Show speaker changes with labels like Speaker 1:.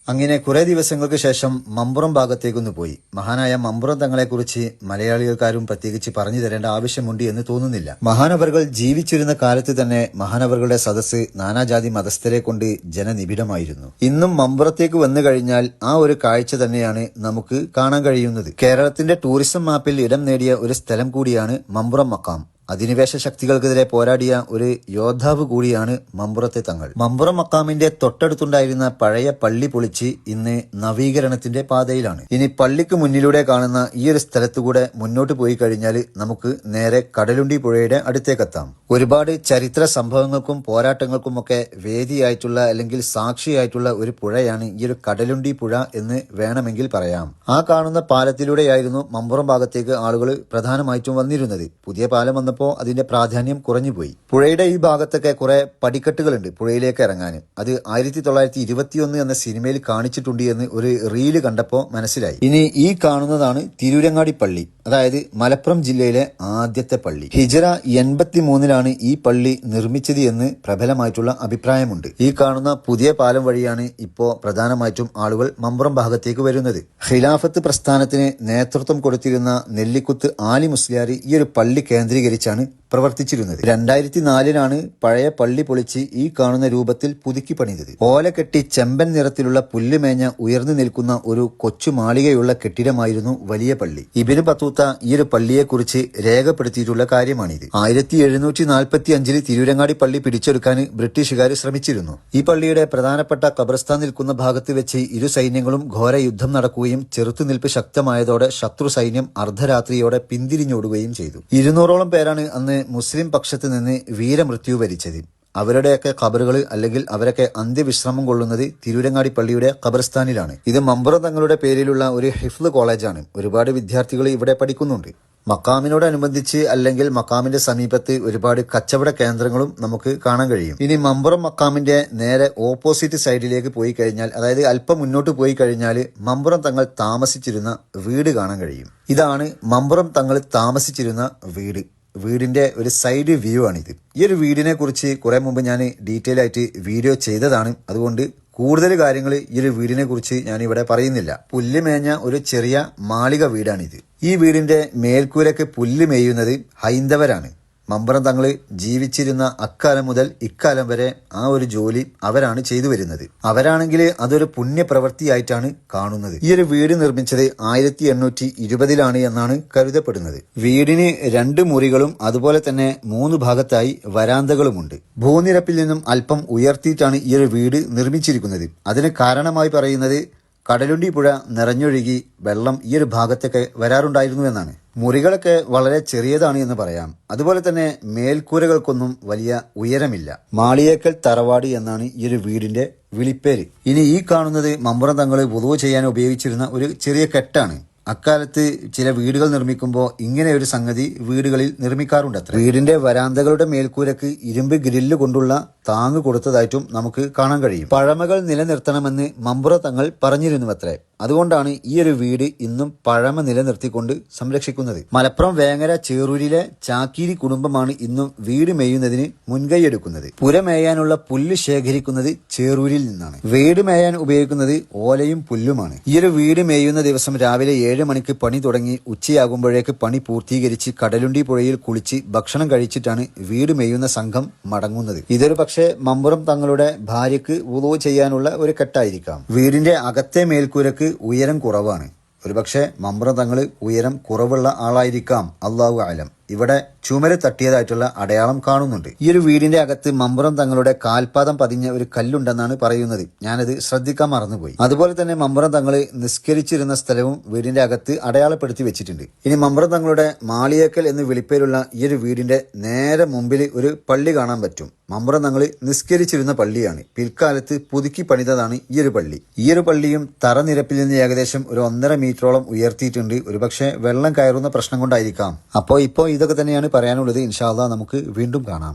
Speaker 1: അങ്ങനെ കുറെ ദിവസങ്ങൾക്ക് ശേഷം മമ്പുറം ഭാഗത്തേക്കൊന്ന് പോയി. മഹാനായ മമ്പുറം തങ്ങളെക്കുറിച്ച് മലയാളികൾക്കാരും പ്രത്യേകിച്ച് പറഞ്ഞു തരേണ്ട ആവശ്യമുണ്ട് എന്ന് തോന്നുന്നില്ല. മഹാനവറുകൾ ജീവിച്ചിരുന്ന കാലത്ത് തന്നെ മഹാനവറുകളുടെ സദസ്സ് നാനാജാതി മതസ്ഥരെ കൊണ്ട് ജനനിബിഡമായിരുന്നു. ഇന്നും മമ്പുറത്തേക്ക് വന്നു കഴിഞ്ഞാൽ ആ ഒരു കാഴ്ച തന്നെയാണ് നമുക്ക് കാണാൻ കഴിയുന്നത്. കേരളത്തിന്റെ ടൂറിസം മാപ്പിൽ ഇടം നേടിയ ഒരു സ്ഥലം കൂടിയാണ് മമ്പുറം മക്കാം. അധിനിവേശ ശക്തികൾക്കെതിരെ പോരാടിയ ഒരു യോദ്ധാവ് കൂടിയാണ് മമ്പുറത്തെ തങ്ങൾ. മമ്പുറം മക്കാമിന്റെ തൊട്ടടുത്തുണ്ടായിരുന്ന പഴയ പള്ളി പൊളിച്ച് ഇന്ന് നവീകരണത്തിന്റെ പാതയിലാണ്. ഇനി പള്ളിക്ക് മുന്നിലൂടെ കാണുന്ന ഈ ഒരു സ്ഥലത്തുകൂടെ മുന്നോട്ട് പോയി കഴിഞ്ഞാൽ നമുക്ക് നേരെ കടലുണ്ടി പുഴയുടെ അടുത്തേക്കെത്താം. ഒരുപാട് ചരിത്ര സംഭവങ്ങൾക്കും പോരാട്ടങ്ങൾക്കുമൊക്കെ വേദിയായിട്ടുള്ള അല്ലെങ്കിൽ സാക്ഷിയായിട്ടുള്ള ഒരു പുഴയാണ് ഈ ഒരു കടലുണ്ടി പുഴ എന്ന് വേണമെങ്കിൽ പറയാം. ആ കാണുന്ന പാലത്തിലൂടെയായിരുന്നു മമ്പുറം ഭാഗത്തേക്ക് ആളുകൾ പ്രധാനമായിട്ടും വന്നിരുന്നത്. പുതിയ പാലം വന്നപ്പോൾ അതിന്റെ പ്രാധാന്യം കുറഞ്ഞുപോയി. പുഴയുടെ ഈ ഭാഗത്തൊക്കെ കുറെ പടിക്കെട്ടുകളുണ്ട് പുഴയിലേക്ക് ഇറങ്ങാൻ. അത് 1921 എന്ന സിനിമയിൽ കാണിച്ചിട്ടുണ്ട് എന്ന് ഒരു റീല് കണ്ടപ്പോൾ മനസ്സിലായി. ഇനി ഈ കാണുന്നതാണ് തിരൂരങ്ങാടി പള്ളി, അതായത് മലപ്പുറം ജില്ലയിലെ ആദ്യത്തെ പള്ളി. ഹിജറ 83 ഈ പള്ളി നിർമ്മിച്ചത് എന്ന് പ്രബലമായിട്ടുള്ള അഭിപ്രായമുണ്ട്. ഈ കാണുന്ന പുതിയ പാലം വഴിയാണ് ഇപ്പോ പ്രധാനമായിട്ടും ആളുകൾ മമ്പുറം ഭാഗത്തേക്ക് വരുന്നത്. ഖിലാഫത്ത് പ്രസ്ഥാനത്തിന് നേതൃത്വം കൊടുത്തിരുന്ന നെല്ലിക്കുത്ത് ആലി മുസ്ലിയാർ ഈ ഒരു പള്ളി കേന്ദ്രീകരിച്ചാണ് പ്രവർത്തിച്ചിരുന്നത്. 2004 പഴയ പള്ളി പൊളിച്ച് ഈ കാണുന്ന രൂപത്തിൽ പുതുക്കി പണിതത്. ഓല കെട്ടി ചെമ്പൻ നിറത്തിലുള്ള പുല്ലുമേഞ്ഞ ഉയർന്നു നിൽക്കുന്ന ഒരു കൊച്ചു മാളികയുള്ള കെട്ടിടമായിരുന്നു വലിയ പള്ളി. ഇബ്നു ബത്തൂത്ത ഈ ഒരു പള്ളിയെക്കുറിച്ച് രേഖപ്പെടുത്തിയിട്ടുള്ള കാര്യമാണിത്. 1745 തിരൂരങ്ങാടി പള്ളി പിടിച്ചെടുക്കാൻ ബ്രിട്ടീഷുകാർ ശ്രമിച്ചിരുന്നു. ഈ പള്ളിയുടെ പ്രധാനപ്പെട്ട ഖബർസ്ഥാൻ നിൽക്കുന്ന ഭാഗത്ത് വെച്ച് ഇരു സൈന്യങ്ങളും ഘോര യുദ്ധം നടക്കുകയും ചെറുത്തുനിൽപ്പ് ശക്തമായതോടെ ശത്രു സൈന്യം അർദ്ധരാത്രിയോടെ പിന്തിരിഞ്ഞോടുകയും ചെയ്തു. 200ഓളം പേരാണ് അന്ന് മുസ്ലിം പക്ഷത്ത് നിന്ന് വീരമൃത്യു വരിച്ചത്. അവരുടെയൊക്കെ ഖബറുകൾ അല്ലെങ്കിൽ അവരൊക്കെ അന്ത്യവിശ്രമം കൊള്ളുന്നത് തിരൂരങ്ങാടി പള്ളിയുടെ ഖബർസ്ഥാനിലാണ്. ഇത് മമ്പുറം തങ്ങളുടെ പേരിലുള്ള ഒരു ഹിഫ്ള് കോളേജാണ്. ഒരുപാട് വിദ്യാർത്ഥികൾ ഇവിടെ പഠിക്കുന്നുണ്ട്. മക്കാമിനോടനുബന്ധിച്ച് അല്ലെങ്കിൽ മക്കാമിന്റെ സമീപത്ത് ഒരുപാട് കച്ചവട കേന്ദ്രങ്ങളും നമുക്ക് കാണാൻ കഴിയും. ഇനി മമ്പുറം മക്കാമിന്റെ നേരെ ഓപ്പോസിറ്റ് സൈഡിലേക്ക് പോയി കഴിഞ്ഞാൽ, അതായത് അല്പം മുന്നോട്ട് പോയി കഴിഞ്ഞാൽ മമ്പുറം തങ്ങൾ താമസിച്ചിരുന്ന വീട് കാണാൻ കഴിയും. ഇതാണ് മമ്പുറം തങ്ങൾ താമസിച്ചിരുന്ന വീട്. വീടിന്റെ ഒരു സൈഡ് വ്യൂ ആണിത്. ഈ ഒരു വീടിനെ കുറിച്ച് കുറെ മുമ്പ് ഞാൻ ഡീറ്റെയിൽ ആയിട്ട് വീഡിയോ ചെയ്തതാണ്. അതുകൊണ്ട് കൂടുതൽ കാര്യങ്ങൾ ഈ ഒരു വീടിനെ കുറിച്ച് ഞാൻ ഇവിടെ പറയുന്നില്ല. പുല്ല് മേഞ്ഞ ഒരു ചെറിയ മാളിക വീടാണിത്. ഈ വീടിന്റെ മേൽക്കൂരക്ക് പുല്ല് മേയുന്നത് ഹൈന്ദവരാണ്. മമ്പുറം തങ്ങൾ ജീവിച്ചിരുന്ന അക്കാലം മുതൽ ഇക്കാലം വരെ ആ ഒരു ജോലി അവരാണ് ചെയ്തു വരുന്നത്. അവരാണെങ്കിൽ അതൊരു പുണ്യപ്രവൃത്തിയായിട്ടാണ് കാണുന്നത്. ഈ ഒരു വീട് നിർമ്മിച്ചത് 1820 എന്നാണ് കരുതപ്പെടുന്നത്. വീടിന് 2 മുറികളും അതുപോലെ തന്നെ 3 ഭാഗത്തായി വരാന്തകളുമുണ്ട്. ഭൂനിരപ്പിൽ നിന്നും അല്പം ഉയർത്തിയിട്ടാണ് ഈ ഒരു വീട് നിർമ്മിച്ചിരിക്കുന്നത്. അതിന് കാരണമായി പറയുന്നത് കടലുണ്ടി പുഴ നിറഞ്ഞൊഴുകി വെള്ളം ഈ ഒരു ഭാഗത്തൊക്കെ വരാറുണ്ടായിരുന്നു എന്നാണ്. മുറികളൊക്കെ വളരെ ചെറിയതാണ് എന്ന് പറയാം. അതുപോലെ തന്നെ മേൽക്കൂരകൾക്കൊന്നും വലിയ ഉയരമില്ല. മാളിയേക്കൽ തറവാട് എന്നാണ് ഈ ഒരു വീടിന്റെ വിളിപ്പേര്. ഇനി ഈ കാണുന്നത് മമ്പുറം തങ്ങൾ വുളൂ ചെയ്യാൻ ഉപയോഗിച്ചിരുന്ന ഒരു ചെറിയ കെട്ടാണ്. അക്കാലത്ത് ചില വീടുകൾ നിർമ്മിക്കുമ്പോൾ ഇങ്ങനെ ഒരു സംഗതി വീടുകളിൽ നിർമ്മിക്കാറുണ്ടത്ര. വീടിന്റെ വരാന്തകളുടെ മേൽക്കൂരക്ക് ഇരുമ്പ് ഗ്രില്ല് കൊണ്ടുള്ള താങ്ങ് കൊടുത്തതായിട്ടും നമുക്ക് കാണാൻ കഴിയും. പഴമകൾ നിലനിർത്തണമെന്ന് മമ്പുറം തങ്ങൾ പറഞ്ഞിരുന്നുവത്രേ. അതുകൊണ്ടാണ് ഈ ഒരു വീട് ഇന്നും പഴമ നിലനിർത്തിക്കൊണ്ട് സംരക്ഷിക്കുന്നത്. മലപ്പുറം വേങ്ങര ചേറൂരിലെ ചാക്കീരി കുടുംബമാണ് ഇന്നും വീട് മേയുന്നതിന് മുൻകൈയെടുക്കുന്നത്. പുര മേയാനുള്ള പുല്ല് ശേഖരിക്കുന്നത് ചേറൂരിൽ നിന്നാണ്. വീട് മേയാൻ ഉപയോഗിക്കുന്നത് ഓലയും പുല്ലുമാണ്. ഈ ഒരു വീട് മേയുന്ന ദിവസം രാവിലെ 7 മണിക്ക് പണി തുടങ്ങി ഉച്ചയാകുമ്പോഴേക്ക് പണി പൂർത്തീകരിച്ച് കടലുണ്ടി പുഴയിൽ കുളിച്ച് ഭക്ഷണം കഴിച്ചിട്ടാണ് വീട് മേയുന്ന സംഘം മടങ്ങുന്നത്. ഇതൊരു പക്ഷേ മമ്പുറം തങ്ങളുടെ ഭാര്യയ്ക്ക് വുളൂ ചെയ്യാനുള്ള ഒരു കെട്ടായിരിക്കാം. വീടിന്റെ അകത്തെ മേൽക്കൂരക്ക് ഉയരം കുറവാണ്. ഒരുപക്ഷെ മമ്പുറം തങ്ങൾ ഉയരം കുറവുള്ള ആളായിരിക്കാം, അല്ലാഹു അലം. ഇവിടെ ചുമര് തട്ടിയതായിട്ടുള്ള അടയാളം കാണുന്നുണ്ട്. ഈ ഒരു വീടിന്റെ അകത്ത് മമ്പുറം തങ്ങളുടെ കാൽപാദം പതിഞ്ഞ ഒരു കല്ലുണ്ടെന്നാണ് പറയുന്നത്. ഞാനത് ശ്രദ്ധിക്കാൻ മറന്നുപോയി. അതുപോലെ തന്നെ മമ്പുറം തങ്ങൾ നിസ്കരിച്ചിരുന്ന സ്ഥലവും വീടിന്റെ അകത്ത് അടയാളപ്പെടുത്തി വെച്ചിട്ടുണ്ട്. ഇനി മമ്പുറം തങ്ങളുടെ മാളിയേക്കൽ എന്ന് വിളിപ്പേരുള്ള ഈ ഒരു വീടിന്റെ നേരെ മുമ്പിൽ ഒരു പള്ളി കാണാൻ പറ്റും. മമ്പുറം തങ്ങൾ നിസ്കരിച്ചിരുന്ന പള്ളിയാണ്. പിൽക്കാലത്ത് പുതുക്കി പണിതതാണ് ഈ ഒരു പള്ളി. ഈ ഒരു പള്ളിയും തറനിരപ്പിൽ നിന്ന് ഏകദേശം ഒരു 1.5 മീറ്ററോളം ഉയർത്തിയിട്ടുണ്ട്. ഒരുപക്ഷെ വെള്ളം കയറുന്ന പ്രശ്നം കൊണ്ടായിരിക്കാം. ഇപ്പോ ഇതൊക്കെ തന്നെയാണ് പറയാനുള്ളത്. ഇൻഷാ അല്ലാഹ് നമുക്ക് വീണ്ടും കാണാം.